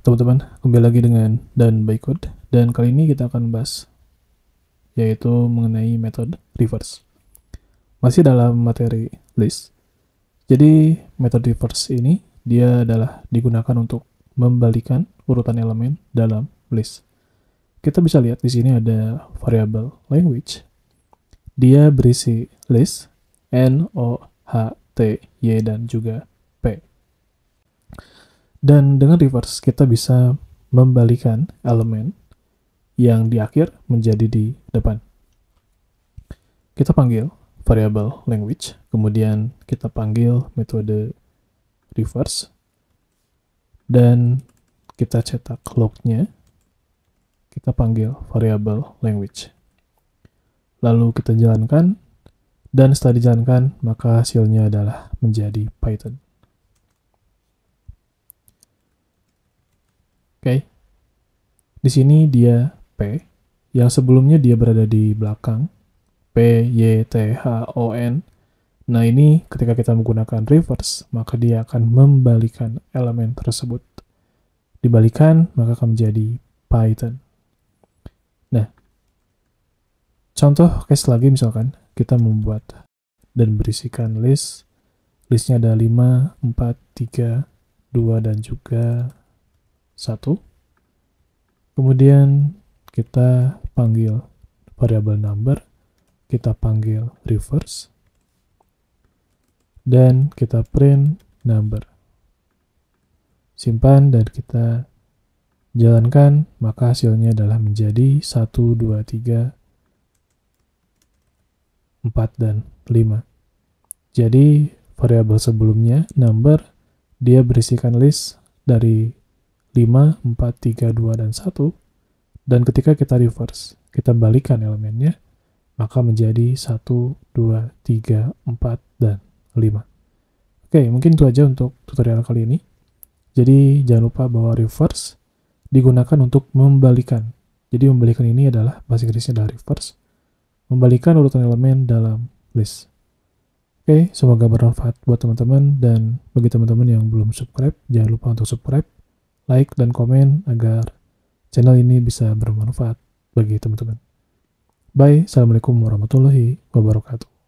teman-teman, kembali lagi dengan Dan by Code, dan kali ini kita akan bahas yaitu mengenai metode reverse. Masih dalam materi list. Jadi metode reverse ini dia adalah digunakan untuk membalikan urutan elemen dalam list. Kita bisa lihat di sini ada variable language. Dia berisi list, N, O, H, T, Y, dan juga P. Dan dengan reverse kita bisa membalikan elemen yang di akhir menjadi di depan. Kita panggil variable language, kemudian kita panggil metode reverse, dan kita cetak lognya, kita panggil variable language. Lalu kita jalankan, dan setelah dijalankan, maka hasilnya adalah menjadi Python. Oke. Di sini dia P, yang sebelumnya dia berada di belakang, P, Y, T, H, O, N. Nah ini ketika kita menggunakan reverse, maka dia akan membalikan elemen tersebut. Dibalikan, maka akan menjadi Python. Nah, contoh case lagi misalkan, kita membuat dan berisikan list. Listnya ada 5, 4, 3, 2, dan juga 1. Kemudian kita panggil variable number, kita panggil reverse, dan kita print number. Simpan dan kita jalankan, maka hasilnya adalah menjadi 1, 2, 3, 4, dan 5. Jadi variabel sebelumnya, number, dia berisikan list dari 5, 4, 3, 2, dan 1. Dan ketika kita reverse, kita balikan elemennya, maka menjadi 1, 2, 3, 4, dan 5. Oke, mungkin itu aja untuk tutorial kali ini. Jadi jangan lupa bahwa reverse digunakan untuk membalikan. Jadi membalikan ini adalah, bahasa Inggrisnya adalah reverse. Membalikan urutan elemen dalam list. Oke, semoga bermanfaat buat teman-teman, dan bagi teman-teman yang belum subscribe, jangan lupa untuk subscribe, like, dan komen agar channel ini bisa bermanfaat bagi teman-teman. Bye, Assalamualaikum warahmatullahi wabarakatuh.